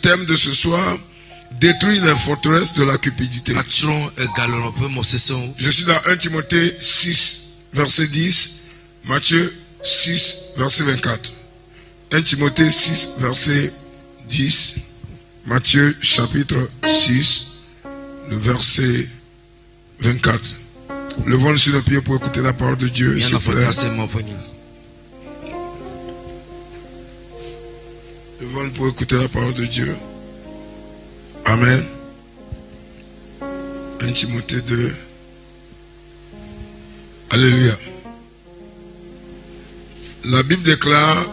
Thème de ce soir, détruire les forteresses de la cupidité. Je suis dans 1 Timothée 6, verset 10, Matthieu 6, verset 24. 1 Timothée 6, verset 10, Matthieu chapitre 6, le verset 24. Levons-nous sur nos pieds pour écouter la parole de Dieu. Levons-nous pour écouter la parole de Dieu. Amen. 1 Timothée 2. Alléluia. La Bible déclare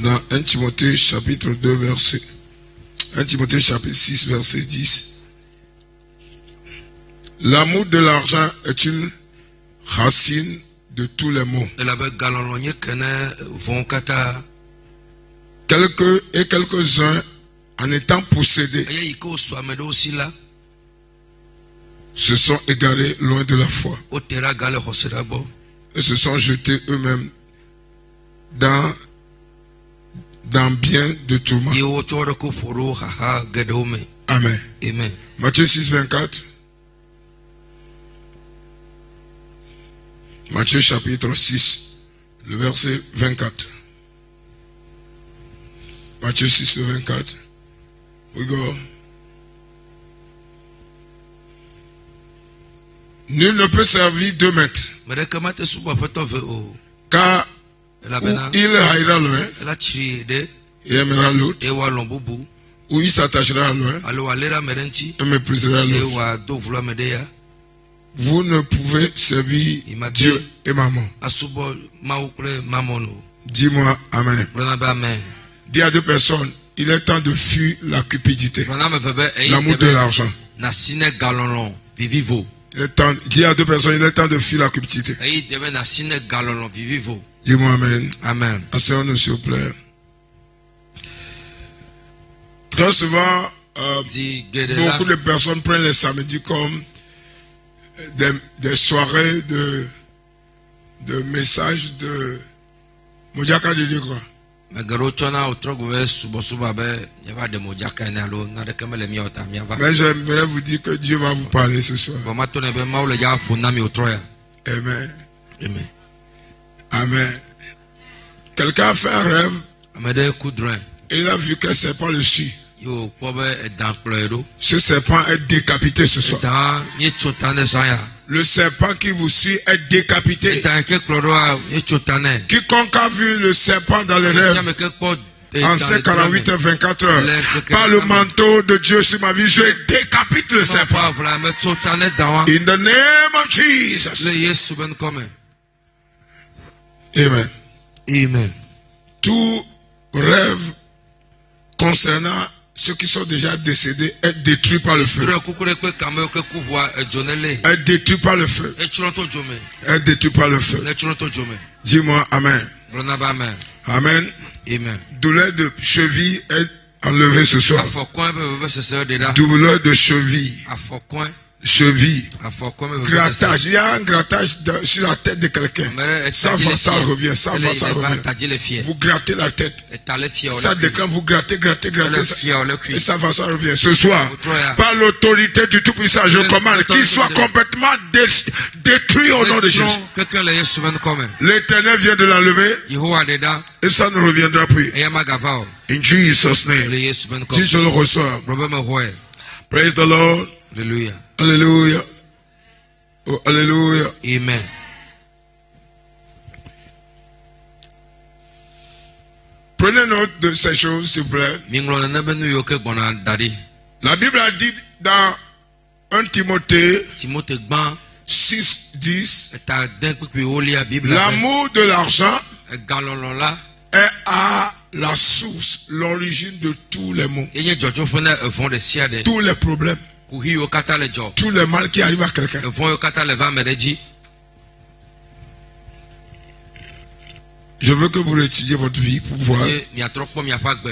dans 1 Timothée chapitre 2 verset 1 Timothée chapitre 6 verset 10. L'amour de l'argent est une racine de tous les maux. Quelques-uns, en étant possédés, se sont égarés loin de la foi et se sont jetés eux-mêmes dans bien de tourments. Amen. Amen. Matthieu 6, 24. Matthieu chapitre 6, le verset 24. Matthieu 6, le 24. We go. Nul ne peut servir deux maîtres. Car il haïra l'un et aimera l'autre, ou il s'attachera à l'un et méprisera l'autre. Vous ne pouvez servir Dieu et maman. Dis-moi Amen. Dis à deux personnes, il est temps de fuir la cupidité, l'amour de l'argent. Dis à deux personnes, il est temps de fuir la cupidité. Dis-moi Amen. Amen. Asseyons-nous s'il vous plaît. Très souvent, beaucoup de personnes prennent les samedis comme des soirées de messages de Mojaka de Dieu. Mais j'aimerais vous dire que Dieu va vous parler ce soir. Amen. Amen. Amen. Quelqu'un a fait un rêve et il a vu qu'un serpent le suit. Ce serpent est décapité ce soir. Le serpent qui vous suit est décapité. Quiconque a vu le serpent dans le rêve, en ces 48 heures, 24 heures, par le manteau de Dieu sur ma vie, je décapite le serpent. In the name of Jesus. Amen. Amen. Tout rêve concernant ceux qui sont déjà décédés est détruit par le feu. Est détruit par le feu. Est détruit par le feu. Dis-moi Amen. Amen. Amen. Douleur de cheville est enlevée ce soir. Douleur de cheville. cheville, grattage. Il y a un grattage sur la tête de quelqu'un. Ça va, ça revient, ça va, ça revient. Vous grattez la tête. Ça déclenche, vous grattez, et ça va, ça revient. Ce soir, par l'autorité du Tout-Puissant, je commande qu'il soit complètement détruit au nom de Jésus. L'Éternel vient de l'enlever et ça ne reviendra plus. In Jesus' name. Si je le reçois. Praise the Lord. Alléluia. Alléluia. Oh, alléluia. Amen. Prenez note de ces choses, s'il vous plaît. La Bible a dit dans 1 Timothée 6:10, l'amour de l'argent est à la source, l'origine de tous les maux, tous les problèmes, tous les mal qui arrivent à quelqu'un. Je veux que vous étudiez votre vie pour voir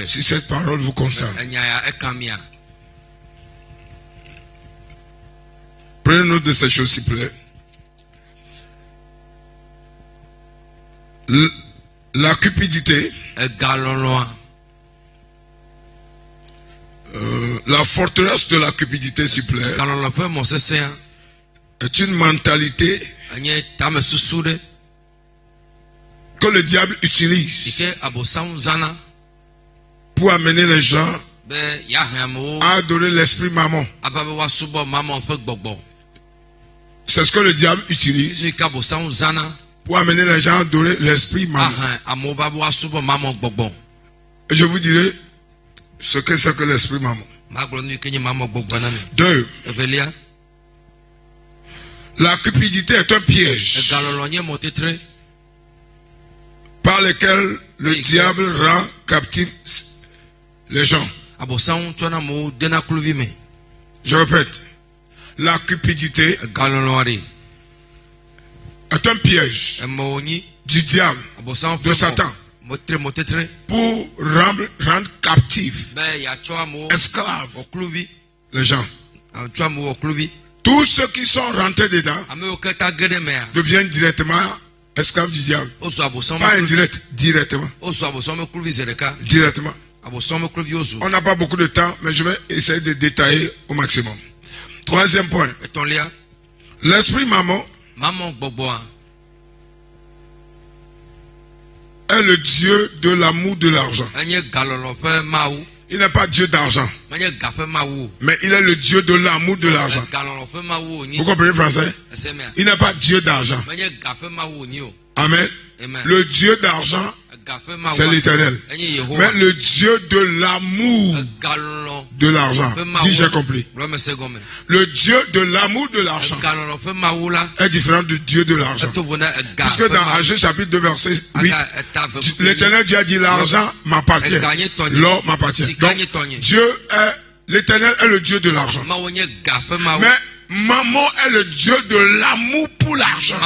si cette parole vous concerne. Prenez note de ces choses, s'il vous plaît. La cupidité, la forteresse de la cupidité, s'il vous plaît, est une mentalité que le diable utilise pour amener les gens à adorer l'esprit mammon. C'est ce que le diable utilise pour amener les gens à adorer l'esprit mammon. Et je vous dirai ce que c'est que l'esprit mammon. 2. La cupidité est un piège par lequel le diable rend captif les gens. Je répète, la cupidité est un piège du diable, de Satan, pour rendre captif, esclave les gens. Tous ceux qui sont rentrés dedans deviennent directement esclaves du diable. Pas indirect, directement. Directement. On n'a pas beaucoup de temps, mais je vais essayer de détailler au maximum. 3e point. L'esprit mammon est le Dieu de l'amour de l'argent. Il n'est pas Dieu d'argent, mais il est le Dieu de l'amour de l'argent. Vous comprenez le français? Il n'est pas Dieu d'argent. Amen. Le Dieu d'argent, c'est l'Éternel. Mais le Dieu de l'amour de l'argent, si j'ai compris. Le Dieu de l'amour de l'argent est différent du Dieu de l'argent. Puisque dans Agé chapitre 2 verset 8, l'Éternel Dieu a dit l'argent m'appartient, l'or m'appartient. Donc l'Éternel est le Dieu de l'argent. Mais Mammon est le Dieu de l'amour pour l'argent.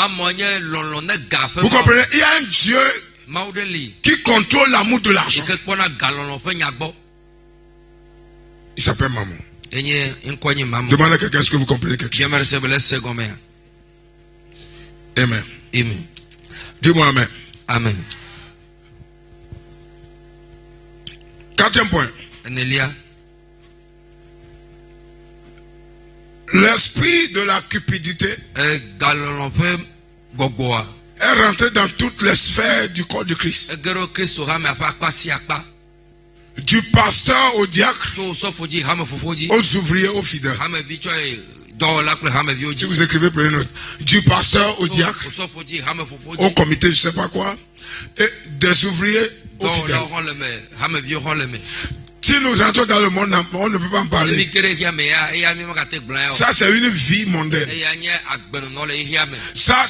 Vous comprenez? Il y a un Dieu qui contrôle l'amour de l'argent. Il s'appelle Mammon. Demandez à quelqu'un est-ce que vous comprenez quelque chose. Amen. Dis-moi Amen. Amen. 4e point. L'esprit de la cupidité est rentré dans toutes les sphères du corps de Christ. Du pasteur au diacre, aux ouvriers, aux fidèles. Si vous écrivez, prenez note. Du pasteur au diacre, au comité, je ne sais pas quoi, et des ouvriers aux fidèles. Si nous entrons dans le monde, on ne peut pas en parler. Ça, c'est une vie mondaine. Ça,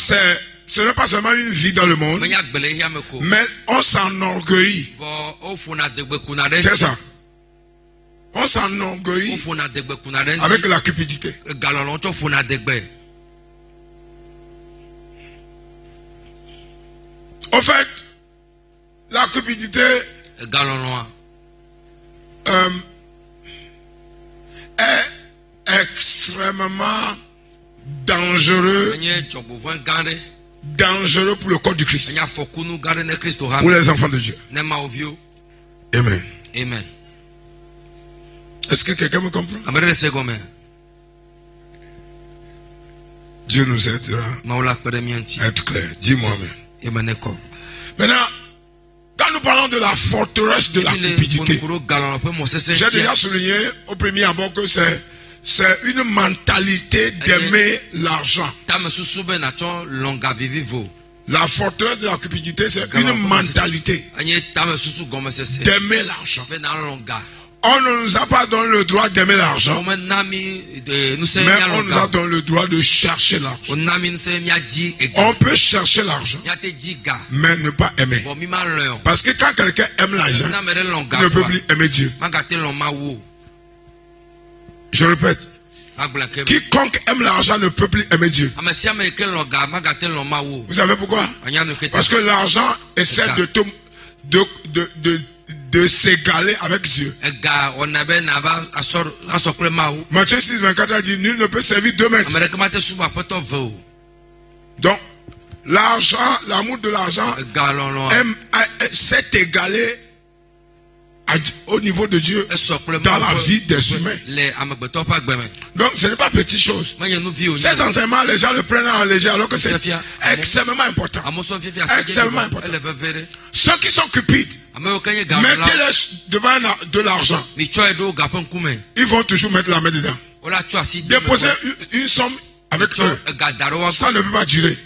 ce n'est pas seulement une vie dans le monde, mais on s'enorgueillit. C'est ça. On s'enorgueillit avec la cupidité. Au fait, la cupidité est extrêmement dangereux. Dangereux pour le corps du Christ. Pour les enfants de Dieu. Amen. Amen. Est-ce que quelqu'un me comprend? Dieu nous aidera à être clair. Dis-moi Amen. Maintenant, quand nous parlons de la forteresse de la cupidité, j'ai déjà souligné au premier abord que c'est une mentalité d'aimer l'argent. La forteresse de la cupidité, c'est une mentalité d'aimer l'argent. On ne nous a pas donné le droit d'aimer l'argent, mais on nous a donné le droit de chercher l'argent. On peut chercher l'argent, mais ne pas aimer. Parce que quand quelqu'un aime l'argent, il ne peut plus aimer Dieu. Je répète, quiconque aime l'argent ne peut plus aimer Dieu. Vous savez pourquoi? Parce que l'argent essaie de s'égaler avec Dieu. Matthieu 6, 24 a dit, nul ne peut servir deux maîtres. Donc, l'argent, l'amour de l'argent s'est égalé au niveau de Dieu dans la vie des humains. Donc ce n'est pas petite chose. Ces enseignements, les gens le prennent en léger alors que c'est extrêmement important. Extrêmement important. Ceux qui sont cupides, mettez-les devant de l'argent. Ils vont toujours mettre la main dedans. Déposer une somme avec eux, ça ne peut pas durer.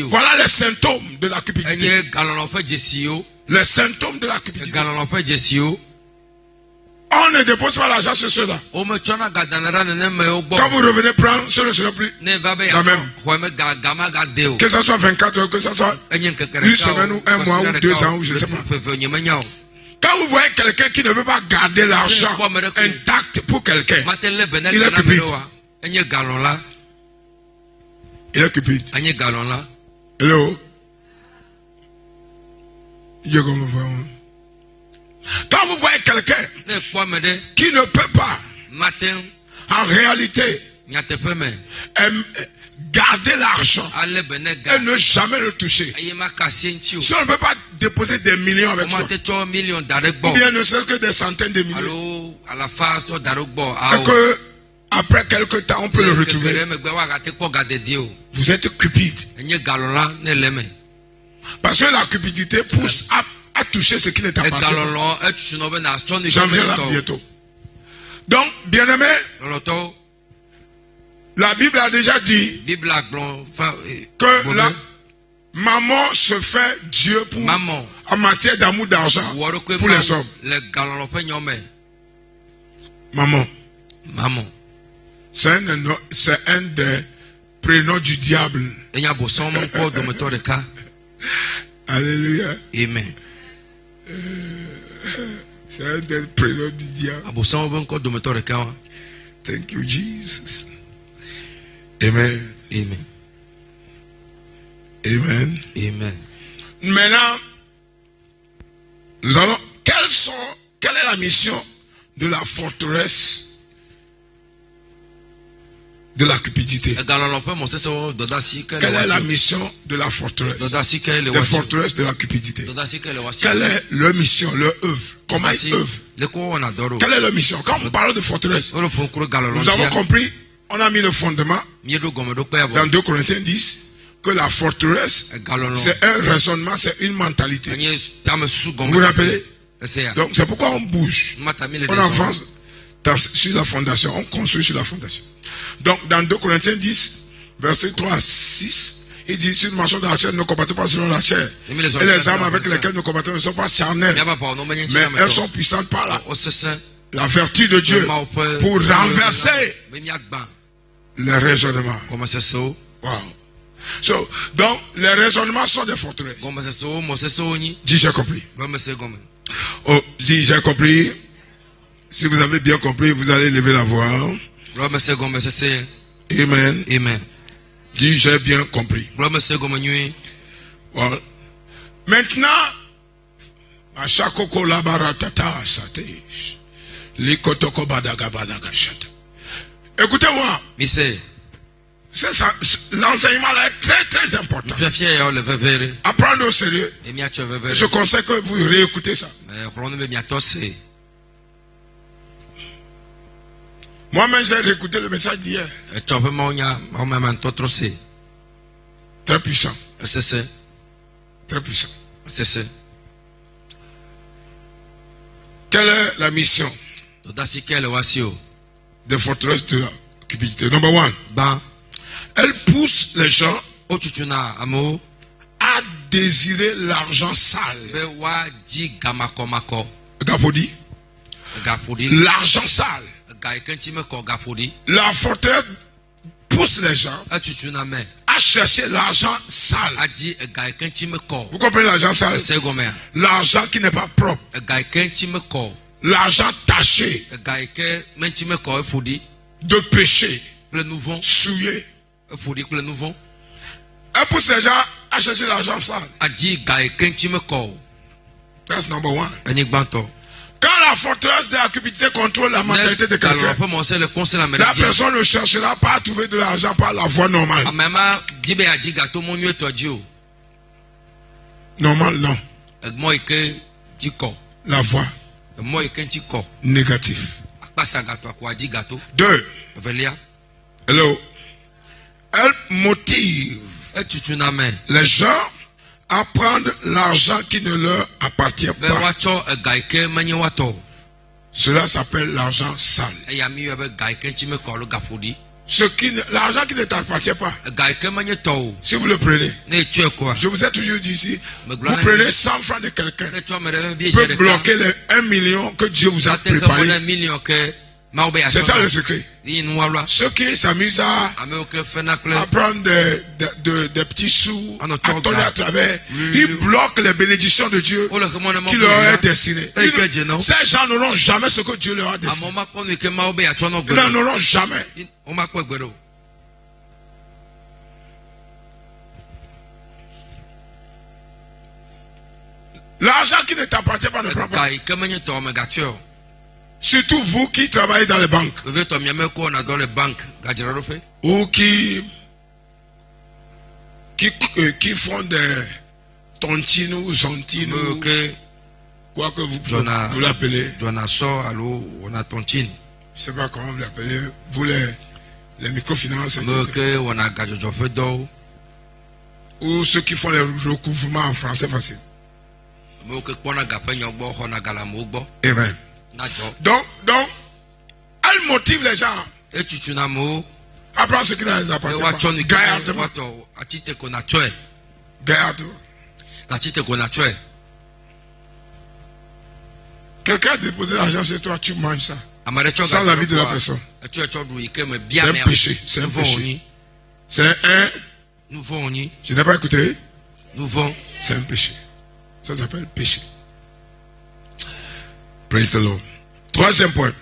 Voilà les symptômes de la cupidité. Les symptômes de la cupidité. On ne dépose pas l'argent sur ceux-là. Quand vous revenez prendre, ce ne sera plus la même. Que ce soit 24 heures, que ce soit une semaine ou un mois ou 2 ans, ou je ne sais pas. Quand vous voyez quelqu'un qui ne veut pas garder l'argent intact pour quelqu'un, il est cupide. Il est cupide. Hello? Quand vous voyez quelqu'un qui ne peut pas, en réalité, garder l'argent et ne jamais le toucher. Si on ne peut pas déposer des millions avec toi, ou bien ne serait-ce que des centaines de millions, et que après quelques temps on peut le retrouver, vous êtes cupide. Parce que la cupidité pousse à toucher ce qui n'est pas. J'en viens là bientôt. Donc, bien-aimé, la Bible a déjà dit que la maman se fait Dieu pour, en matière d'amour d'argent pour les hommes. Maman. C'est un des prénoms du diable. Alléluia. Amen. C'est un des prénoms du diable. Thank you, Jesus. Amen. Amen. Amen. Amen. Maintenant, nous allons. Quelle est la mission de la forteresse de la cupidité? Quelle est la mission de la forteresse? Des forteresses de la cupidité. Quelle est leur mission, leur œuvre? Comment ils œuvrent? Quelle est leur mission? Quand on parle de forteresse, nous avons compris, on a mis le fondement dans 2 Corinthiens 10 que la forteresse, c'est un raisonnement, c'est une mentalité. Vous vous rappelez? Donc c'est pourquoi on bouge. On avance sur la fondation, on construit sur la fondation. Donc dans 2 Corinthiens 10, versets 3 à 6, il dit, si nous marchons dans la chair, ne combattons pas selon la chair. Et les armes avec lesquelles nous combattons ne sont pas charnelles, mais elles sont puissantes par la vertu de Dieu pour renverser les raisonnements. Wow. Donc les raisonnements sont des forteresses. Dis j'ai compris. Oh, dis j'ai compris. Si vous avez bien compris, vous allez lever la voix. Amen. Amen. Dis j'ai bien compris. Well. Maintenant, à chaque écoutez-moi. C'est ça. L'enseignement là est très très important. Apprendre au sérieux. Je conseille que vous réécoutez ça. Moi-même, j'ai réécouté le message d'hier. Très puissant. Très puissant. Quelle est la mission des forteresses de la cupidité? Number one. Elle pousse les gens à désirer l'argent sale. Gapodi. L'argent sale. La forteresse pousse les gens à chercher l'argent sale. Vous comprenez l'argent sale? L'argent qui n'est pas propre. L'argent taché de péché, souillé. Elle pousse les gens à chercher l'argent sale. That's number one. Quand la forteresse de la cupidité contrôle la mentalité de quelqu'un, la personne ne cherchera pas à trouver de l'argent par la voie normale. Normal, non. La voie négative. Deux. Hello. Elle motive les gens à prendre l'argent qui ne leur appartient pas. Cela s'appelle l'argent sale. L'argent qui ne t'appartient pas, si vous le prenez, je vous ai toujours dit ici, vous prenez 100 francs de quelqu'un, peut bloquer les 1 million que Dieu vous a préparé. C'est ça le secret. Ceux qui s'amusent à prendre des petits sous, à tourner à travers, ils bloquent les bénédictions de Dieu qui leur est destiné. Ces gens n'auront jamais ce que Dieu leur a destiné. Ils n'en auront jamais. L'argent qui ne t'appartient pas ne prend pas. Surtout vous qui travaillez dans les banques. Ou qui font des tontines ou zontines. Quoi que vous l'appelez. Je ne sais pas comment vous l'appelez. Vous les microfinances, etc. Ou ceux qui font les recouvrements en français facile. Amen. Donc, elle motive les gens à prendre ce qui ne les appartient pas. Gaillardement. Quelqu'un a déposé l'argent chez toi, tu manges ça. Sans l'avis de la personne. C'est un péché. C'est un péché. C'est un. Je n'ai pas écouté. C'est un péché. Ça s'appelle péché. Praise the Lord. Troisième point.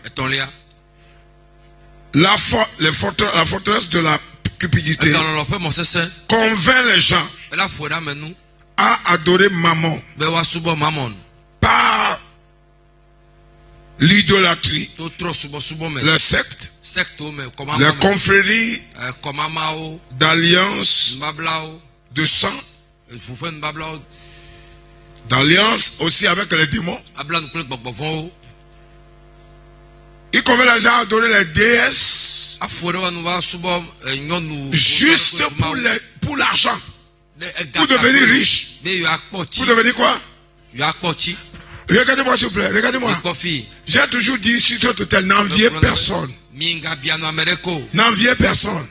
La forteresse de la cupidité convainc les gens à adorer Mammon par l'idolâtrie, les sectes, les confréries d'alliance de sang, d'alliance aussi avec les démons. Il convient les gens à adorer les déesses juste pour l'argent, pour devenir riche. Pour devenir quoi? Regardez-moi s'il vous plaît, regardez-moi. J'ai toujours dit sur votre hôtel, n'enviez personne. N'enviez personne.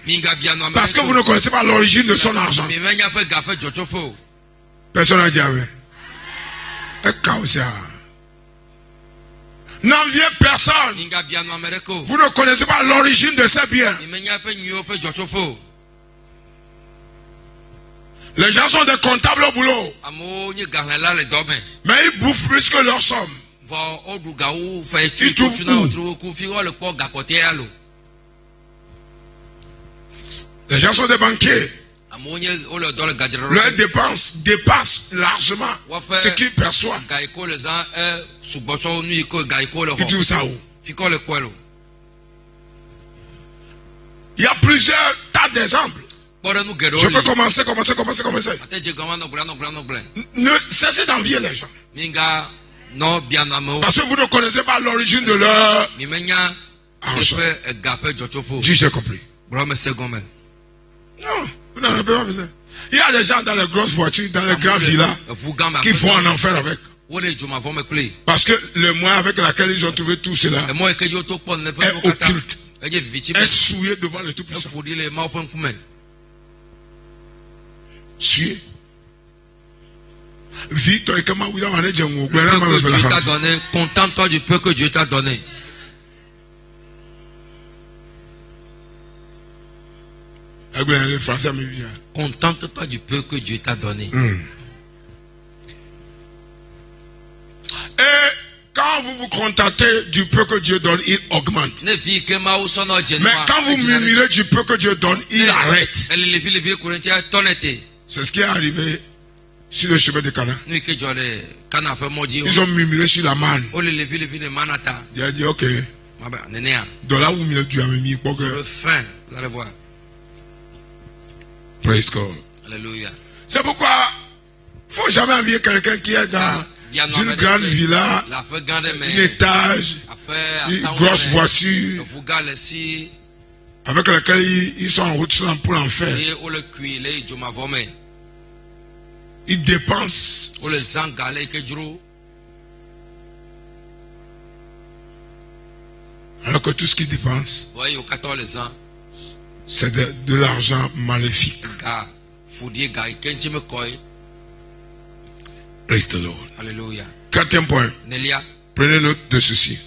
Parce que vous ne connaissez pas l'origine de son argent. Personne n'a dit amen. N'enviez personne. Vous ne connaissez pas l'origine de ces biens. Les gens sont des comptables au boulot. Mais ils bouffent plus que leur somme. Ils trouvent où? Les gens sont des banquiers. Leurs dépenses dépassent largement ce qu'ils perçoivent. Ils trouvent ça où? Il y a plusieurs tas d'exemples. Je peux commencer. Ne cessez d'envier les gens. Parce que vous ne connaissez pas l'origine de leur argent. Dieu, j'ai compris. Non, vous n'en avez pas besoin. Il y a des gens dans les grosses voitures, dans les grandes villas, qui vont en enfer avec. Parce que le moyen avec lequel ils ont trouvé tout cela est occulte, est souillé devant le Tout-Puissant. Souillé. Dieu t'a donné, contente-toi du peu que Dieu t'a donné. Contente-toi du peu que Dieu t'a donné. Et quand vous vous contentez du peu que Dieu donne, il augmente. Mais quand vous murmurez du peu que Dieu donne, il arrête. C'est ce qui est arrivé sur le chemin de Cana. Ils ont murmuré sur la manne. Il a dit, ok. Dans là où Dieu a mis pour que... Le fin, vous allez voir. Praise God. Alléluia. C'est pourquoi il ne faut jamais envier quelqu'un qui est dans une grande villa, un étage, une grosse voiture, avec laquelle ils sont en route pour l'enfer. Ils dépensent. Alors que tout ce qu'ils dépensent, c'est de l'argent maléfique. Praise the Lord. Alléluia. Quatrième point. Prenez note de ceci.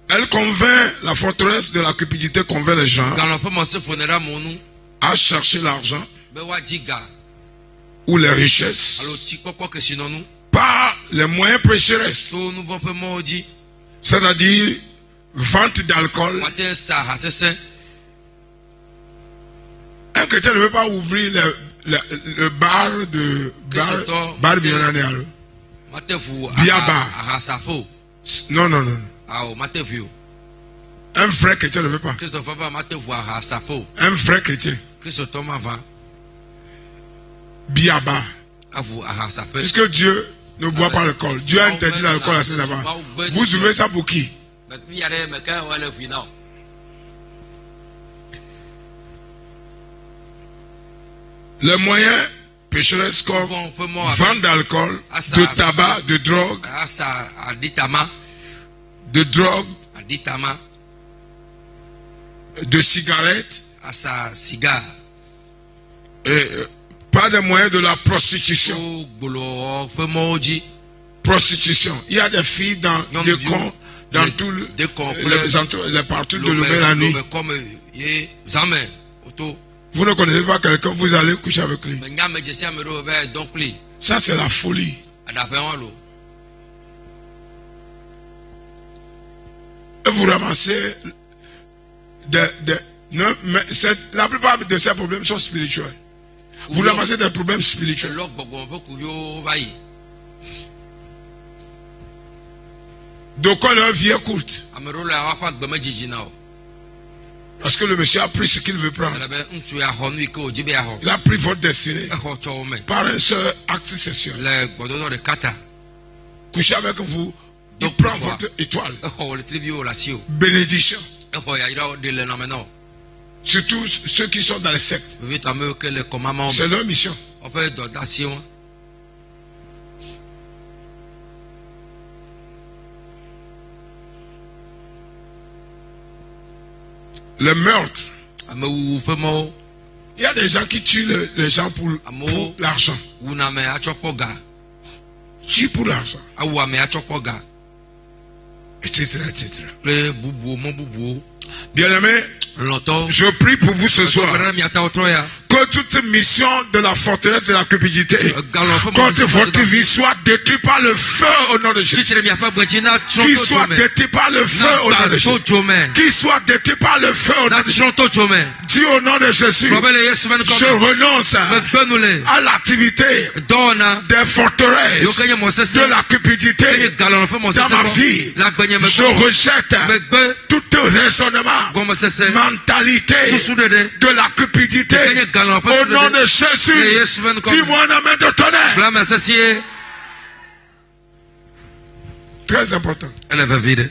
Elle convainc, la forteresse de la cupidité convainc les gens à chercher l'argent ou les richesses par les moyens pécheresses. C'est-à-dire vente d'alcool. Un chrétien ne veut pas ouvrir le bar de bar millionnaire. Biaba. Non. Un vrai chrétien ne veut pas. Un vrai chrétien. Biaba. Puisque Dieu ne boit pas l'alcool. Dieu a interdit l'alcool à ses enfants. Vous ouvrez ça pour qui? Les moyens pécheresses comme vente d'alcool, de tabac, de drogue, de cigarettes, et pas des moyens de la prostitution. Prostitution. Il y a des filles dans des cons, dans tous les parties de lever la nuit. Vous ne connaissez pas quelqu'un, vous allez coucher avec lui. Ça, c'est la folie. Et vous ramassez la plupart de ces problèmes sont spirituels. Vous ramassez des problèmes spirituels. De quoi leur vie est courte? Parce que le monsieur a pris ce qu'il veut prendre. Il a pris votre destinée par un seul acte sexuel. Coucher avec vous, il prend votre étoile. Bénédiction. Surtout ceux qui sont dans les sectes. C'est leur mission. Le meurtre. Il y a des gens qui tuent les gens pour l'argent. Tuent pour l'argent. Etc. Bien-aimé, je prie pour vous ce soir que toute mission de la forteresse de la cupidité contre votre vie soit détruite par le feu au nom de Jésus. Qu'il soit détruit par le feu au nom de Jésus. Qu'il soit détruit par le feu au nom de Jésus. Dis au nom de Jésus, je renonce à l'activité des forteresses de la cupidité dans ma vie. Je rejette toute raison conditionnement, Goma sese. mentalité Susu dede. de la cupidité. Kenye galon pe Au susu nom dede. de Jésus, Ye Yesu ben comme. dis-moi un amen de tonnerre. Blame sese. Très important. Elle est vide.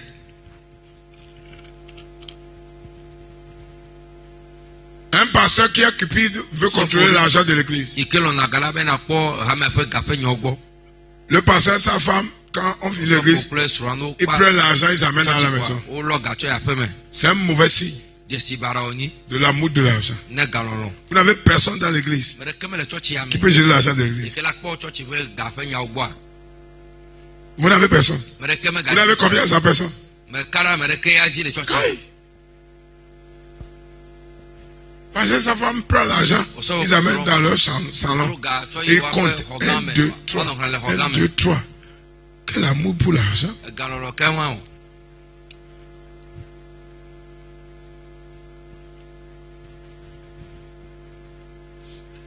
Un pasteur qui est cupide veut contrôler l'argent de l'église. Ike l'on a galabé na po hame pe gafe nyogbo. Le pasteur et sa femme, quand on finit l'église, ils prennent l'argent, ils amènent dans la maison. O lo gacho ya pe me. C'est un mauvais signe Jesi bara oni. de l'amour de l'argent. Ne galon. Vous n'avez personne dans l'église Mere keme le church ya me. qui peut gérer l'argent de l'église. Ike la po church ve gafe nyogbo. Vous n'avez personne. Mere keme Vous n'avez combien de personnes? Me kara mere ke ya ji le church. Aïe. Parce que sa femme prend l'argent, ils amènent dans leur salon et ils comptent 1, 2, 3. 1, 2, 3. Quel amour pour l'argent. Galon ke wa.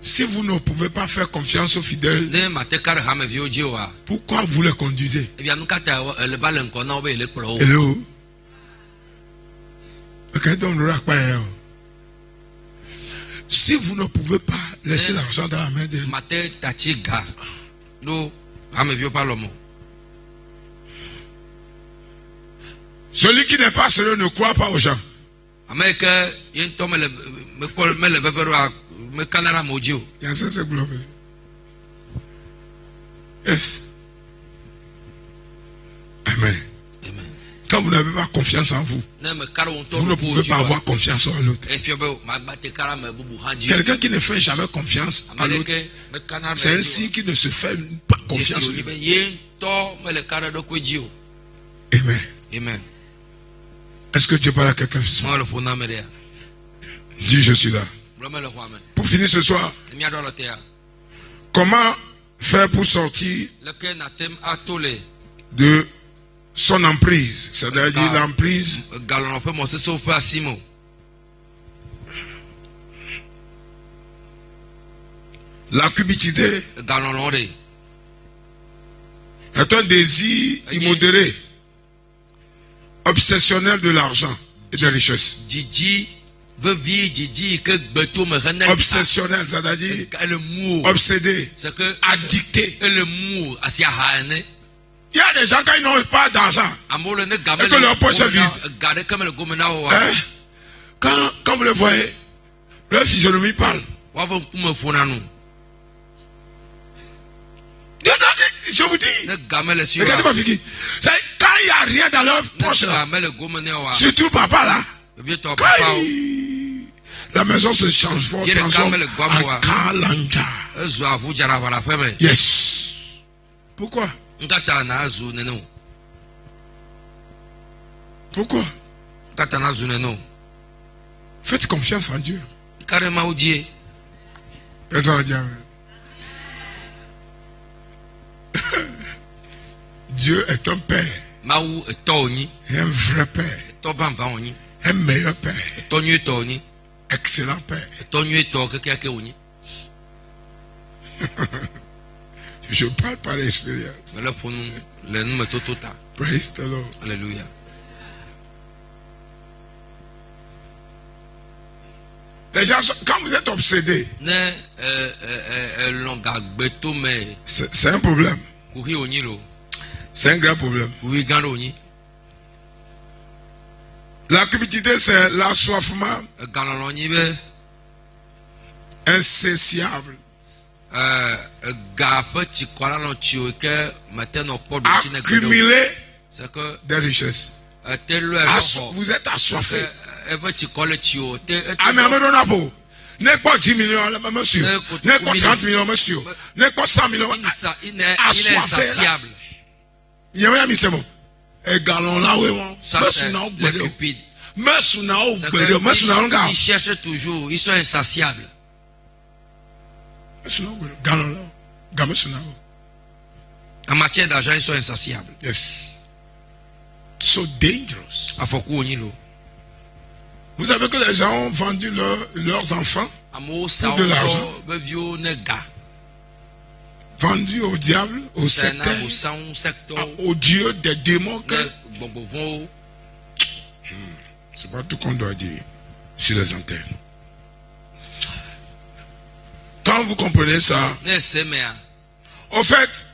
Si vous ne pouvez pas faire confiance aux fidèles, Ne mate kare hame vi oji wa. pourquoi vous les conduisez? E bia nuka ta le ba le nko na obe le kpro. Hello? Si vous ne pouvez pas laisser l'argent dans la main de Mate tachi ga. Do hame vi o pa lomo. celui qui n'est pas sérieux ne croit pas aux gens. Amerika yin to me le vevero a me kanara moji o. Il y a ça, globe. Yes. Amen. Amen. Quand vous n'avez pas confiance en vous, Ne me karo on to vous ne pouvez pas avoir confiance en l'autre. E fio be ma ba te kara me bubu haji. Quelqu'un qui ne fait jamais confiance à l'autre, Amerika me kanara. c'est un signe qui ne se fait pas confiance en lui. Yin to me le kara do kweji o. Amen. Amen. Est-ce que Dieu parle à quelqu'un ce soir? Mo le fona me dia. Dis, je suis là. Blome le hwame. Pour finir ce soir, Mi ado lo te ya. comment faire pour sortir Le ke na tem atole. de son emprise? C'est-à-dire l'emprise Galon pe mo se so pe asimo. la cupidité Galon lo re. est un désir immodéré, obsessionnel de l'argent et des richesses. Jiji veut vie Jiji que beto me rene. Obsessionnel, c'est-à-dire Le mou. obsédé, C'est que addicté. le mou asia hane. Il y a des gens quand ils n'ont pas d'argent, Amole ne gamel. Et que leur poche est vide. Garde comme le gomena o. hein, quand vous le voyez, leur physionomie parle. Wa bon kuma fona no. Je vous dis, Ne gamel si. regardez ma fille. C'est quand il n'y a rien dans leur poche là, Gamel le gomena o. surtout papa là, Vieux to quand papa o. la maison se transforme Il y a des transforme camels, le guamo, en kalanja. Ezo avu jara bara feme. Yes. Pourquoi? Ngata na azu neno. Pourquoi? Ngata na azu neno. Faites confiance en Dieu. Carrément odie. Personne n'a dit amen. Dieu est un père, Maou toni. et un vrai père, To van van oni. un meilleur père, Tonyu toni. excellent père. Tonyu to ke oni. Je parle par expérience. Mais le pour nous, le nous me totota. Praise the Lord. Alléluia. Les gens, quand vous êtes obsédé, Ne longa beto me c'est un problème. kuri oni lo. C'est un grand problème. Kuri gando oni. La cupidité, c'est l'assoiffement Galon oni be insatiable, gafe ti kwala no ti o ke mate no podo ti ne gbedo. accumuler C'est que des richesses. te lo e Vous êtes assoiffé. e be ti kole ti o te Ah, mais on n'a pas. N'est pas 10 millions, monsieur. N'est pas 30 millions, monsieur. N'est pas 100 millions. il est insatiable. Il y a un mis et galon là, oui, Ça c'est le cupide. Mais Ils cherchent toujours, ils sont insatiables. En matière d'argent, ils sont insatiables. Yes. So dangerous. Afoku onilo. Vous savez que les gens ont vendu leurs enfants Amo de l'argent. bevio nega. Vendus au diable, au secteur, au Dieu des démons que Bobovon. C'est pas tout qu'on doit dire sur les antennes. Quand vous comprenez ça, Ne semea. au fait,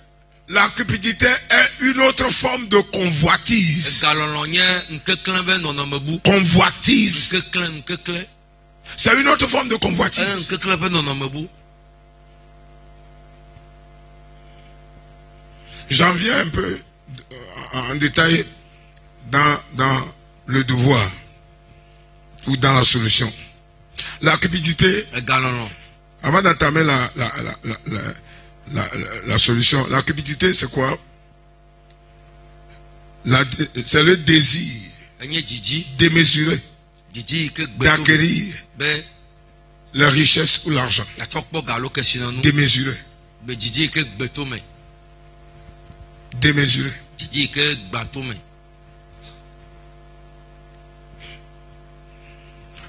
la cupidité est une autre forme de convoitise. Galolo nye nkekle be nonomebu. Convoitise. Nkekle. C'est une autre forme de convoitise. Nkekle be nonomebu. J'en viens un peu en détail dans le devoir ou dans la solution. La cupidité, Galolo. avant d'entamer la solution, la cupidité c'est quoi? C'est le désir Enye djidji. démesuré Djidji ke gbeto. d'acquérir Be la richesse ou l'argent. ya chokpo galo kesino nu. Démesuré. Be djidji ke gbeto me. Démesuré. Djidji ke gbato me.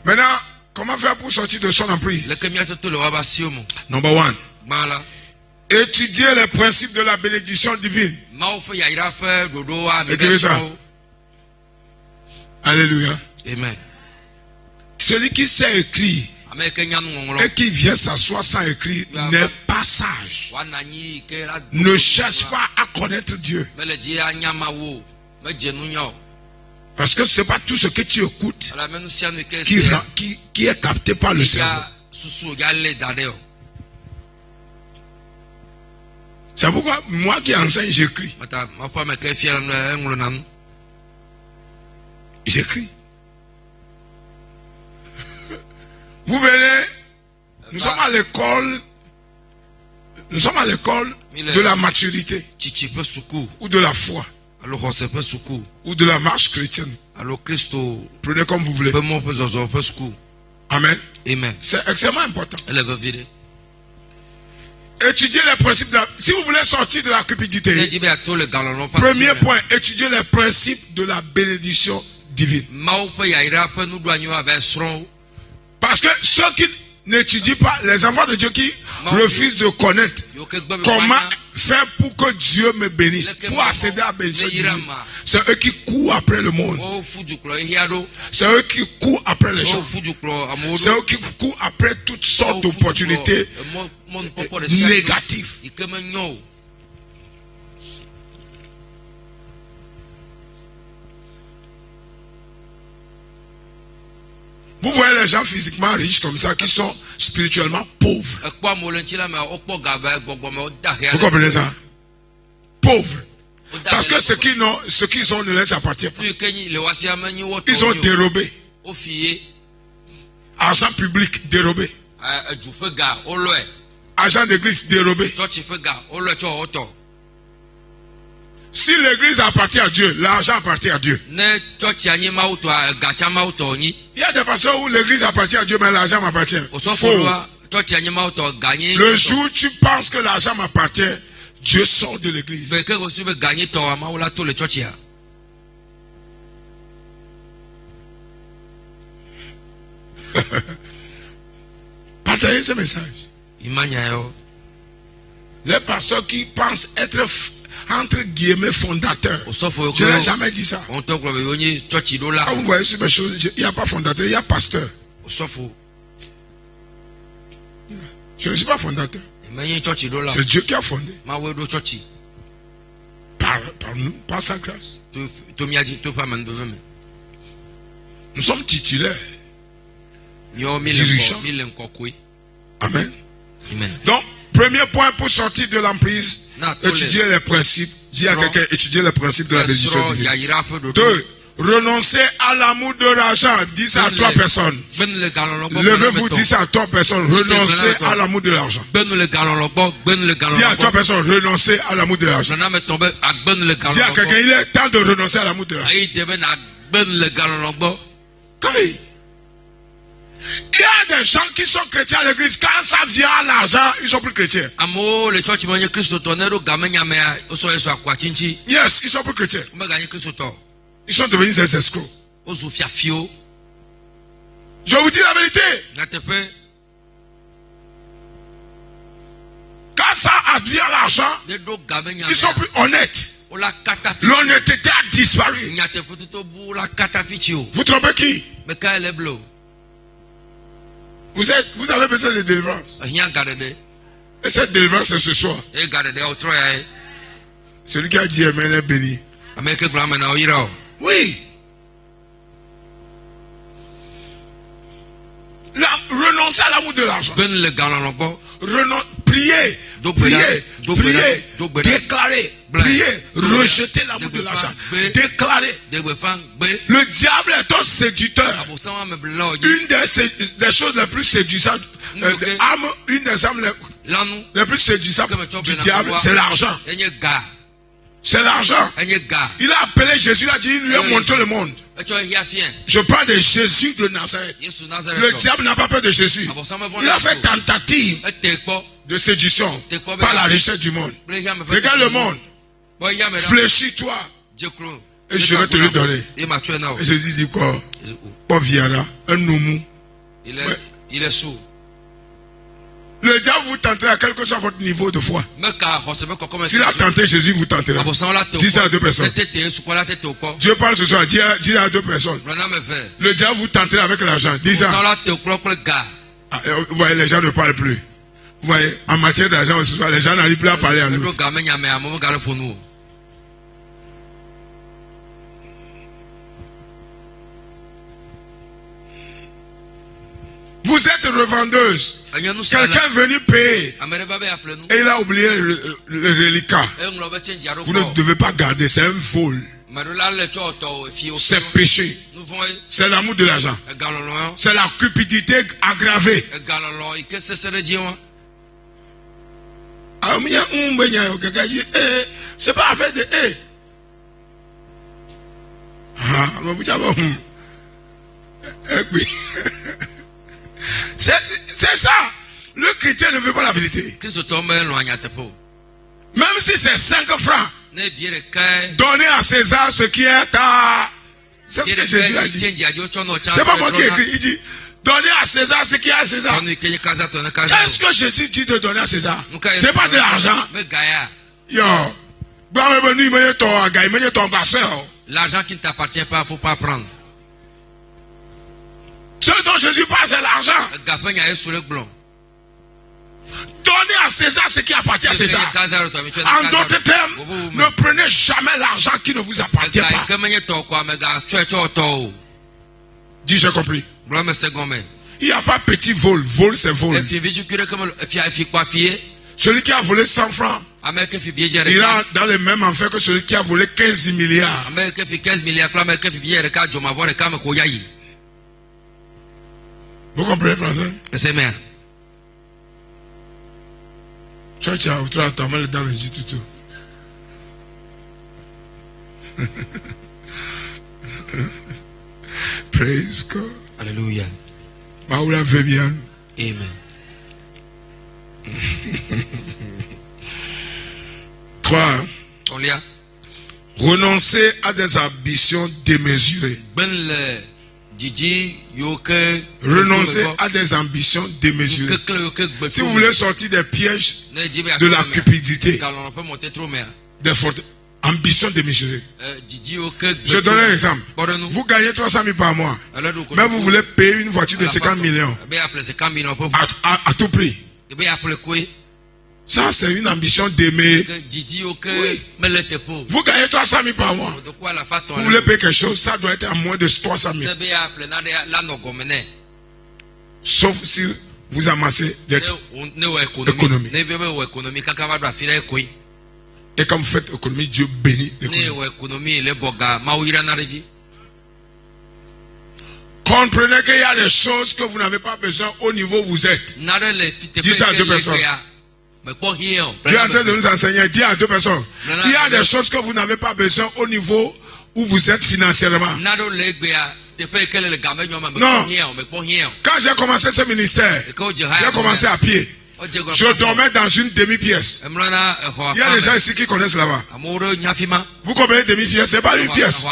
Maintenant, comment faire pour sortir de son emprise? Le kemia toto le waba siomo. Number one, Mala. étudier les principes de la bénédiction divine. Ma fe ya ira fe dodo a me Écrivez ça. beso. Alléluia. Amen. Celui qui sait écrire Ame ke nyanu ngonglo. et qui vient s'asseoir sans écrire n'est pas sage. Wana nyi ke la. Ne cherche pas à connaître Dieu. Me le dji anyama wo. Me jenu nyo. Parce que ce n'est pas tout ce que tu écoutes Ala menu sianu ke qui est capté par le cerveau. ya susu ya le dadeo. C'est pourquoi moi qui enseigne, j'écris. Mata ma fa me ke fiera no nglo nan. J'écris. Vous venez, nous sommes à l'école de la maturité Chichi pe suku. ou de la foi Alo hose pe suku. ou de la marche chrétienne. Alo Christo Prenez comme vous voulez. pe mo pe zozo pe suku. Amen. Amen. C'est extrêmement important. Elle veut vider. Étudier les principes de la... Si vous voulez sortir de la cupidité, Ne dibe ato le galon pas. premier point, étudier les principes de la bénédiction divine. Mao fe ya ira fe nu do anyo ave sron. Parce que ceux qui n'étudient pas, les enfants de Dieu qui refusent de connaître Yo ke gbe me comment wanya. faire pour que Dieu me bénisse, pour accéder à la bénédiction divine, c'est eux qui courent après le monde. O fuju klo hiado. C'est eux qui courent après les O choses. fuju klo amodo. C'est eux qui courent après toutes sortes d'opportunités négatives. Ikeme nyo. Vous voyez les gens physiquement riches comme ça qui sont spirituellement pauvres. Ekpo molenchi la me okpo gaba gbogbo me o da Vous comprenez ça? Pauvres. Parce que ce qu'ils ont ne les appartient pas. Ils ont dérobé. Argent public dérobé. Argent d'église dérobé. Si l'église appartient à Dieu, l'argent appartient à Dieu. Il y a des pasteurs où l'église appartient à Dieu, mais l'argent m'appartient. Faux. Le jour où tu penses que l'argent m'appartient, Dieu sort de l'église. Partagez ce message. Les pasteurs qui pensent être entre guillemets fondateurs. Je n'ai jamais dit ça. Quand vous voyez sur mes choses, il n'y a pas fondateur, il y a pasteur. Je ne suis pas fondateur. C'est Dieu qui a fondé. Par nous, par sa grâce. Nous sommes titulaires. Dirigeants. Amen. Donc, premier point pour sortir de l'emprise, étudier les principes. Dis à quelqu'un, étudier les principes de la bénédiction divine. 2. Renoncer à l'amour de l'argent. Dis ça à 3 personnes. Levez-vous, dis ça à 3 personnes. Renoncer à l'amour de l'argent. Dis à 3 personnes, renoncer à l'amour de l'argent. Dis à quelqu'un, il est temps de renoncer à l'amour de l'argent. Il y a des gens qui sont chrétiens à l'église. Quand ça vient à l'argent, ils sont plus chrétiens. Yes, ils sont plus chrétiens. Ils sont devenus des escrocs. Je vous dis la vérité. Quand ça advient à l'argent, ils sont plus honnêtes. la katafi. L'honnêteté a disparu. Nyate pututo bu la katafi chio. Vous trompez qui? Mais quand elle est bleue. Vous avez besoin de délivrance. Rien gardé. Et cette délivrance c'est ce soir. Et gardé au troya. Celui qui a dit Amen est béni. Amen que grand maintenant ira. Oui. Renoncez à l'amour de l'argent. Ben le galant Priez, déclarez, priez, rejetez l'amour de l'argent, déclarez. Le diable est un séducteur. Une des choses les plus séduisantes, une des âmes les plus séduisantes du diable, c'est l'argent. C'est l'argent. Il a appelé Jésus, il a dit, il lui a montré le monde. Je parle de Jésus de Nazareth. Le diable n'a pas peur de Jésus. Il a fait tentative de séduction par la richesse du monde. Regarde le monde. Fléchis-toi. Et je vais te le donner. Et je dis quoi? Pas Viara, un noumou. Il est sourd. Le diable vous tentera quel que soit votre niveau de foi. S'il a tenté Jésus, vous tentera. Dis ça à 2 personnes. Dieu parle ce soir, dis à 2 personnes. Le diable vous tentera avec l'argent. Dis ça. Vous voyez, les gens ne parlent plus. Vous voyez, en matière d'argent ce soir, les gens n'arrivent plus à parler en nous. Vous êtes revendeuse. Quelqu'un est venu payer. Et il a oublié le reliquat. Vous ne devez pas garder, c'est un vol. C'est péché. C'est l'amour de l'argent. C'est la cupidité aggravée. C'est pas affaire de c'est ça. Le chrétien ne veut pas la vérité. Même si c'est 5 francs, donnez à César ce qui est à... C'est ce que Jésus a dit. C'est pas moi qui ai écrit. Il dit, donnez à César ce qui est à César. Qu'est-ce que Jésus dit de donner à César? C'est pas de l'argent. L'argent qui ne t'appartient pas, il ne faut pas prendre. Ce dont Jésus parle, c'est l'argent. Donnez à César ce qui appartient à César. En d'autres termes, ne prenez jamais l'argent qui ne vous appartient pas. Dis, j'ai compris. Il n'y a pas petit vol. Vol, c'est vol. Celui qui a volé 100 francs, il ira dans le même enfer que celui qui a volé 15 milliards. Vous comprenez français? C'est bien. Praise God. Alléluia. Amen. Croire. Renoncer à des ambitions démesurées. Renoncer à des ambitions démesurées. Si vous voulez sortir des pièges de la cupidité, des fortes ambitions démesurées. Je donne un exemple. Vous gagnez 300 000 par mois, mais vous voulez payer une voiture de 50 millions à tout prix. Ça, c'est une ambition d'aimer. Oui. Vous gagnez 300 000 par mois. Vous voulez payer quelque chose, ça doit être à moins de 300 000. Sauf si vous amassez des économies. Et quand vous faites économie, Dieu bénit l'économie. Comprenez qu'il y a des choses que vous n'avez pas besoin au niveau où vous êtes. Dis ça à 2 personnes. Dieu est en train de nous enseigner. Dis à 2 personnes. Il y a des choses que vous n'avez pas besoin au niveau où vous êtes financièrement. Non. Quand j'ai commencé ce ministère, j'ai commencé à pied. Je dormais dans une demi-pièce. Il y a des gens ici qui connaissent là-bas. Vous comprenez demi-pièce? C'est pas une pièce.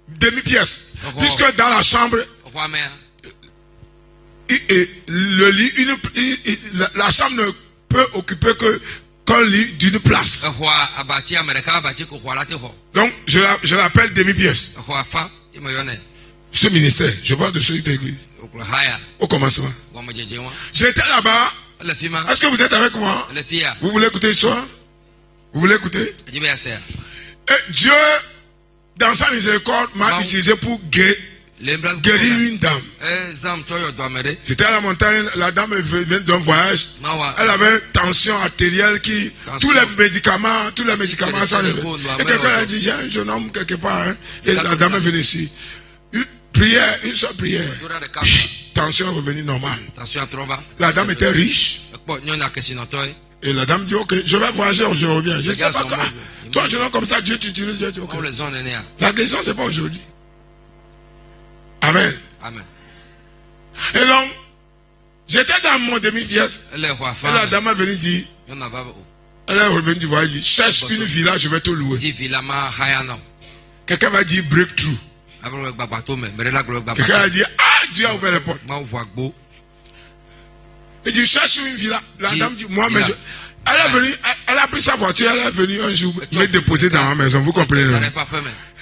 Demi-pièce. Puisque dans la chambre, le lit, la chambre ne peut occuper que qu'on lit d'une place. Exɔa abatsi Américain abatsi ko xɔa la te xɔ. Donc, je l'appelle demi-pièce. Exɔa fa ye me yɔnɛ. Ce ministère, je parle de celui d'église. Okplɔ haya. Au commencement. Gɔmedzedze wa. J'étais là-bas. Le fi ma. Est-ce que vous êtes avec moi? Le fi ya. Vous voulez écouter l'histoire? Vous voulez écouter? Edzi be yasea. Et Dieu, dans sa miséricorde, m'a utilisé pour guérir une dame. Zam tsɔ yɔ dɔame ɖe. J'étais à la montagne, la dame venait d'un voyage. Mawa. Elle avait une tension artérielle qui, tous les médicaments s'enlevaient. Et quelqu'un a dit, j'ai un jeune homme quelque part, hein, et la dame est venue ici. Une prière, une seule prière. Tension est revenue normale. Tension trɔ va. La dame était riche. Ekpɔ nyɔnu kesinɔtɔ ye. Et la dame dit, ok, je vais voyager, je reviens. Je ne sais pas quoi. Toi, jeune homme comme ça, Dieu t'utilise, Dieu t'utilise. Comme les zones nenia. La guérison, c'est pas aujourd'hui. Amen. Amen. Et donc, j'étais dans mon demi-pièce. Elle est roi Et la dame est venue dire, Y'en a pas. elle est revenue du voyage, dit, cherche une villa, je vais te louer. Dit villa ma haya non. Quelqu'un va dire breakthrough. Abro babato me, mais là glo babato. Quelqu'un va dire, ah, Dieu a ouvert les portes. Ma voix beau. Il dit, cherche une villa. La dame dit, moi, mais elle est venue, elle a pris sa voiture, elle est venue un jour me déposer dans ma maison, vous comprenez?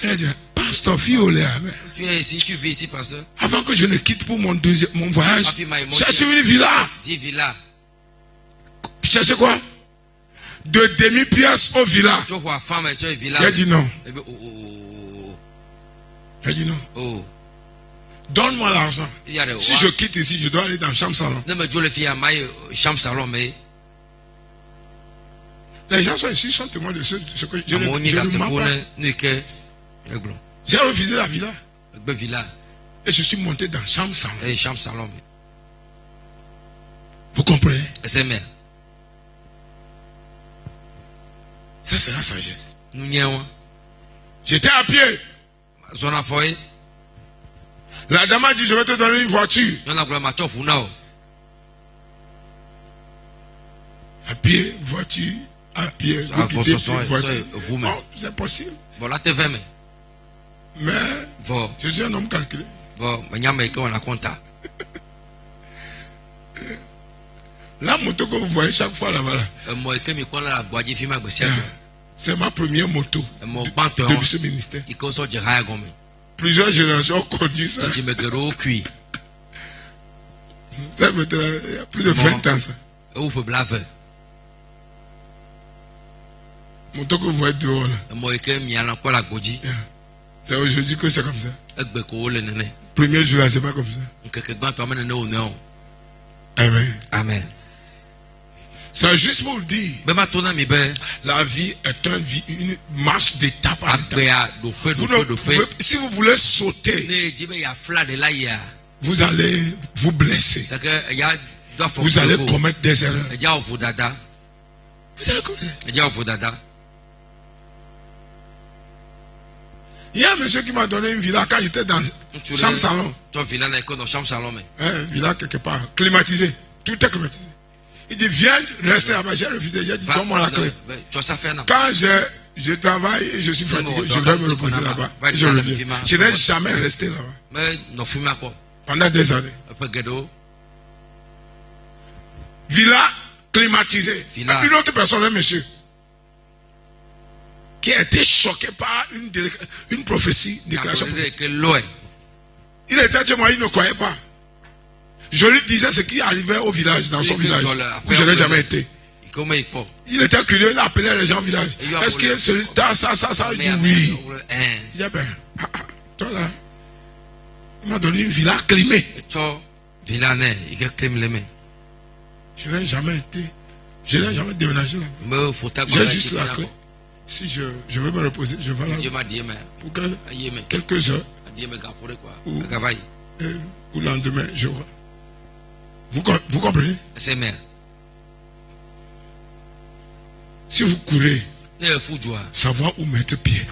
Elle a dit, pasteur, Fiolet, tu es ici, tu vis ici, pasteur. Avant que je ne quitte pour mon voyage, cherchez une villa. 10 villas. Cherchez quoi? De demi-pièce au villa. Tu vois, femme, tu es villa. J'ai dit non. J'ai dit non. Oh. Donne-moi l'argent. Si je quitte ici, je dois aller dans la chambre salon. Non, mais Dieu le fait à ma chambre salon, mais. Les gens sont ici, sont témoins de ce que je ne pas. J'ai refusé la villa. Et je suis monté dans la chambre salon. Et chambre salon. Vous comprenez? C'est bien. Ça, c'est la sagesse. Nous n'y avons. J'étais à pied. Zone à foyer. La dame a dit, je vais te donner une voiture. À pied, voiture, à pied, voiture. Oh, c'est possible. Bon, là, tu es mais. Mais, je suis un homme calculé. Bon, mais on a compté. La moto que vous voyez chaque fois là-bas, c'est ma première moto depuis ce ministère. Plusieurs générations ont conduit ça. Ça fait plus de 20 ans ça. Moto que vous voyez dehors là. C'est aujourd'hui que c'est comme ça. Premier jour là, c'est pas comme ça. Amen. Amen. C'est juste pour dire, la vie est une marche d'étape en étape. Si vous voulez sauter, vous allez vous blesser. Vous allez commettre des erreurs. Vous allez commettre. Il y a un monsieur qui m'a donné une villa quand j'étais dans chambre salon. Villa quelque part, climatisée. Tout est climatisé. Il dit, viens rester là-bas. J'ai refusé. J'ai dit, donne-moi la clé. Quand je travaille et je suis fatigué, je vais me reposer là-bas. Je reviens. Je n'ai jamais resté là-bas. Pendant des années. Villa climatisée. Une autre personne, un monsieur, qui a été choqué par une prophétie, déclaration. Il était chez moi, il ne croyait pas. Je lui disais ce qui arrivait au village, dans son village, où je n'ai jamais été. Il était curieux, il appelait les gens au village. Est-ce que ça, il dit oui. Il dit, ben, toi là, il m'a donné une villa climée. Je n'ai jamais été, je n'ai jamais déménagé là. J'ai juste la clé. Si je veux me reposer, je vais là pour quelques heures. Ou le lendemain, je vois. Vous comprenez? C'est bien. Si vous courez, savoir où mettre pied.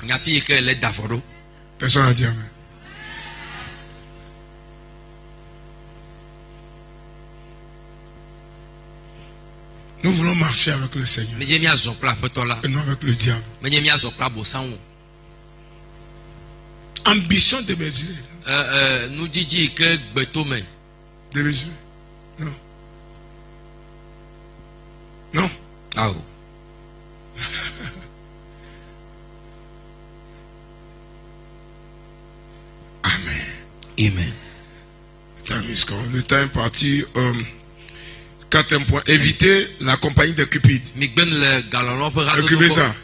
Personne n'a dit amen. Nous voulons marcher avec le Seigneur. Et non avec le diable. Ambition démesurée. Nous disons que Betome. Démesurée. Non. Non. Ah. Amen. Le temps est parti. Quatrième point. Éviter la compagnie des cupides. Écrivez ça.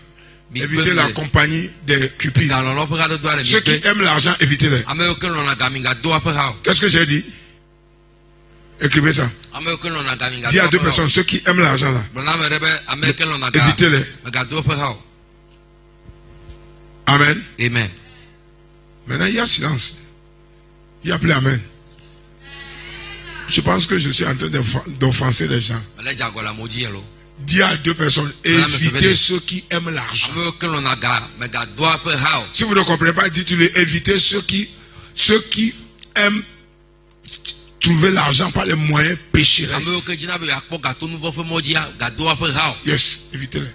Éviter la compagnie des cupides. Ceux qui aiment l'argent, évitez-les. Qu'est-ce que j'ai dit? Écrivez ça. Dis à deux personnes, ceux qui aiment l'argent là, évitez-les. Amen. Amen. Maintenant, il y a silence. Il n'y a plus amen. Je pense que je suis en train d'offenser les gens. Dis à deux personnes, évitez ceux qui aiment l'argent. Si vous ne comprenez pas, dites-le, évitez ceux qui aiment trouver l'argent par les moyens pécheresses. Yes, évitez-les.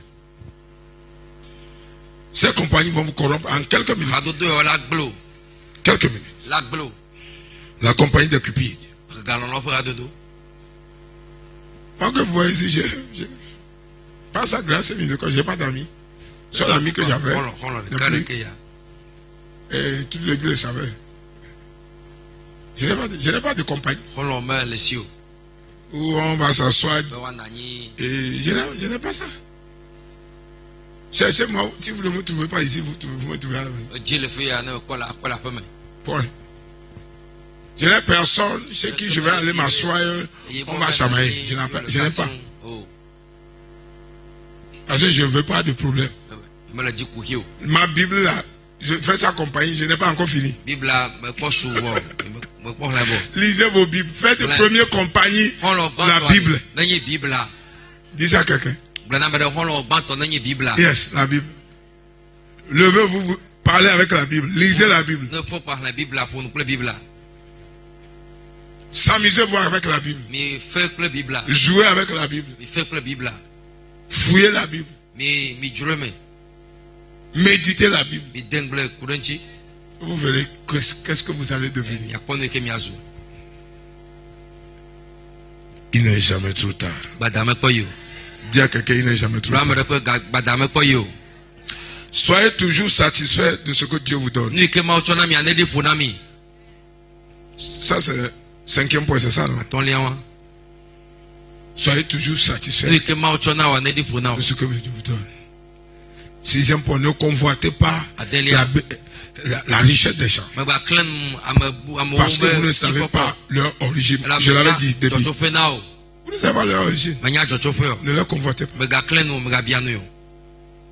Ces compagnies vont vous corrompre en quelques minutes. Quelques minutes. La compagnie des cupides. Moi que vous voyez ici, j'ai pas sa grâce et miséricorde, j'ai pas d'amis. Seul ami que j'avais, et toute l'église savait. Je n'ai pas de compagnie où on va s'asseoir. Et je n'ai pas ça. Cherchez-moi, si vous ne me trouvez pas ici, vous me trouvez à la maison. Point. Je n'ai personne chez qui je vais aller m'asseoir, on va chamailler. Je n'ai pas. Parce que je ne veux pas de problème. Ma Bible là, je fais sa compagnie, je n'ai pas encore fini. Lisez vos Bibles, faites de première compagnie la Bible. Dis ça à quelqu'un. Yes, la Bible. Levez-vous, vous parlez avec la Bible, lisez la Bible. S'amusez-vous avec la Bible. Jouez avec la Bible. Fouillez la Bible. Méditez la Bible. Vous verrez qu'est-ce que vous allez devenir. Il n'est jamais trop tard. Dis à quelqu'un, il n'est jamais trop tard. Soyez toujours satisfait de ce que Dieu vous donne. Ça c'est 5e point, c'est ça, non? Soyez toujours satisfait de ce que Dieu vous donne. 6e point, ne convoitez pas la richesse des gens. Parce que vous ne savez pas leur origine. Je l'avais dit depuis. Vous ne savez pas leur origine. Ne leur convoitez pas.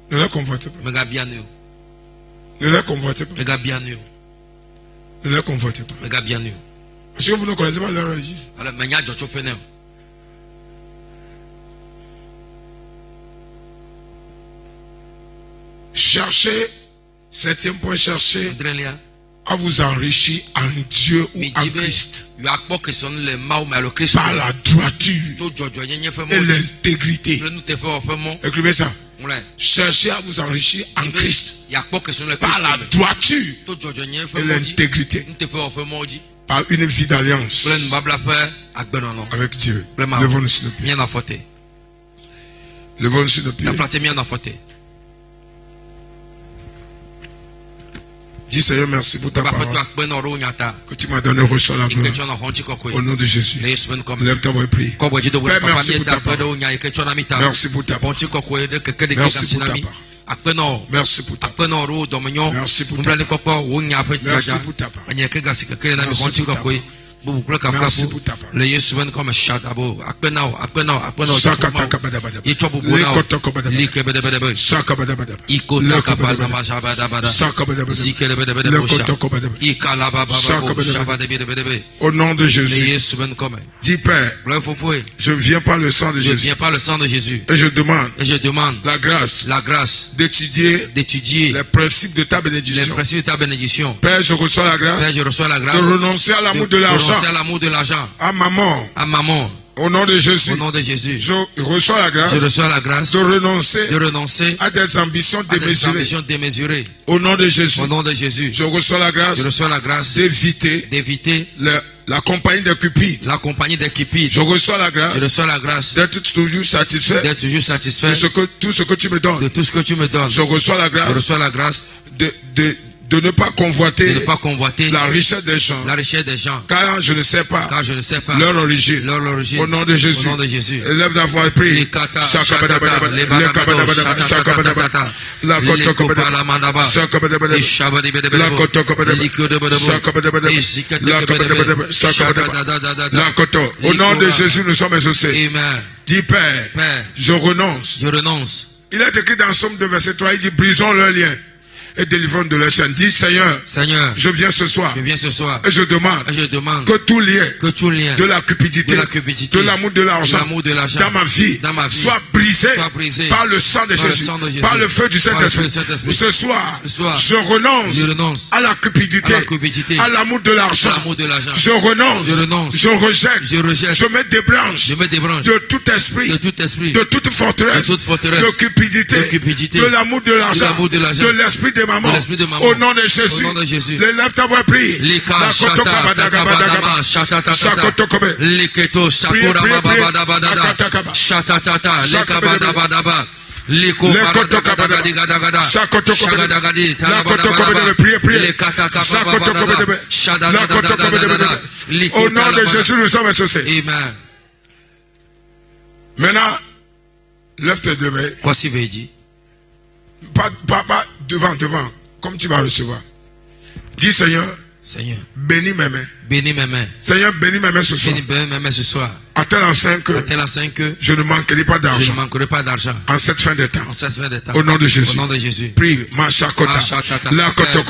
Ne leur convoitez pas. Ne leur convoitez pas. Ne leur convoitez pas. Parce que vous ne connaissez pas leur origine. Cherchez, 7e point, cherchez à vous enrichir en Dieu ou en Christ. Par la droiture et l'intégrité. Écrivez ça. Cherchez à vous enrichir en Christ. Par la droiture et l'intégrité. Par une vie d'alliance avec Dieu. Levons-nous sur le pied. Levons-nous sur le pied. Dis Seigneur, merci pour ta parole que tu m'as donné, reçois la gloire. Au nom de Jésus. Lève ta voix et prie. Père, merci pour ta parole. Merci pour ta parole. Merci pour ta parole. Merci pour ta parole. Merci pour ta parole. Merci pour ta parole. Merci pour ta parole. Au nom de Jésus. Dis Père, je viens par le sang de Jésus. Et je demande la grâce d'étudier les principes de ta bénédiction. Père, je reçois la grâce de renoncer à l'amour de l'argent. À maman. Au nom de Jésus. Je reçois la grâce de renoncer à des ambitions démesurées. Au nom de Jésus. Je reçois la grâce d'éviter la compagnie des cupides. Je reçois la grâce d'être toujours satisfait de tout ce que tu me donnes. Je reçois la grâce de ne pas convoiter de ne pas convoiter la richesse des gens, la richesse des gens, car je ne sais pas car je ne sais pas leur origine. leur origine. Au nom de Jésus. Au nom de Jésus. Lève ta voix et prie. Les kata, shakata, les badabado, shakata, les kopa la mandaba, les shabadi bedebedebo, les likodebedebo, les ziketekebedebe, shakadadadadada. Au nom de Jésus, nous sommes exaucés. Amen. Dis Père, Père, je renonce. je renonce. Il est écrit dans Somme 2, verset 3, il dit brisons leurs liens et délivrons de leur chaîne. Dis Seigneur, Seigneur, je viens ce soir je viens ce soir et je demande et je demande que tout lien de de la cupidité, de l'amour de l'argent dans ma vie soit brisé par le sang de Jésus, par le feu du Saint-Esprit. Ce soir, je renonce à la cupidité, à l'amour de l'argent. Je renonce, je rejette, je mets des branches de tout esprit, de toute forteresse, de cupidité, de l'amour de l'argent, de l'esprit de maman. Au nom de Jésus, lève ta voix et prie. Au nom de Jésus, nous sommes associés. Amen. Maintenant, lève tes deux mains. Voici Védi. Pas devant, comme tu vas recevoir. Dis Seigneur, Seigneur, bénis mes mains. bénis mes mains. Seigneur, bénis mes mains ce soir. Bénis mes mains ce soir. À tel enseigne que je ne manquerai pas d'argent. Je ne manquerai pas d'argent. En cette fin de temps. En cette fin de temps. Au nom de Jésus. Au nom de Jésus. Prie, Machakota. La koto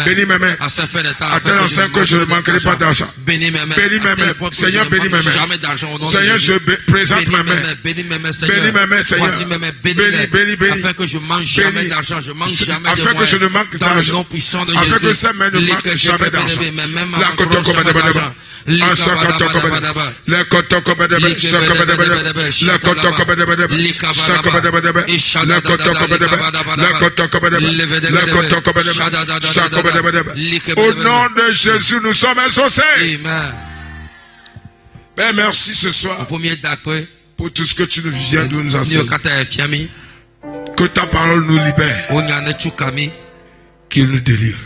bénis mes mains. À tel enseigne que je ne manquerai pas d'argent. Bénis mes mains. Bénis mes mains. Seigneur, bénis mes mains. Jamais d'argent au nom de Seigneur, Jésus. je présente mes mains. Bénis mes mains, Seigneur. Bénis mes mains, Seigneur. Voici mes mains. Bénis. Afin que je manque jamais d'argent. Je manque jamais de afin que je ne manque dans le d'argent. nom puissant de Jésus. Afin que ces mains ne manquent jamais d'argent. La koto au nom de Jésus, nous sommes associés. Amen. Père, merci ce soir pour tout ce que tu viens de nous enseigner. Que ta parole nous libère, qu'il nous délivre.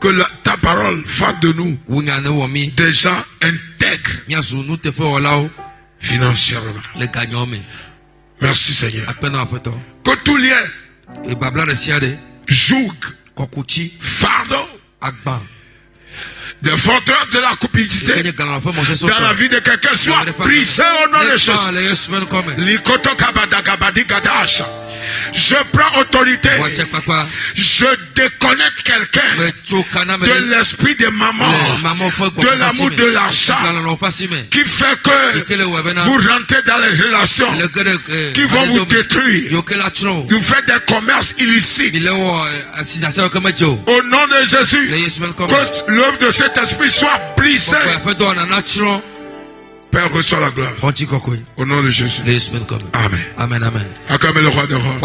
Que ta parole fasse de nous des gens intègres financièrement. Merci Seigneur. Que tout lien, joug, fardeau, des forteresses de la cupidité dans la vie de quelqu'un soit brisé au nom de Jésus. Je prends autorité. Je déconnecte quelqu'un de l'esprit de maman, de l'amour de l'argent, qui fait que vous rentrez dans les relations qui vont vous détruire. Vous faites des commerces illicites. Au nom de Jésus, que l'œuvre de cet esprit soit brisée. Père, reçois la gloire. Au nom de Jésus. Amen. Amen. Amen. Acclamez le roi des rois.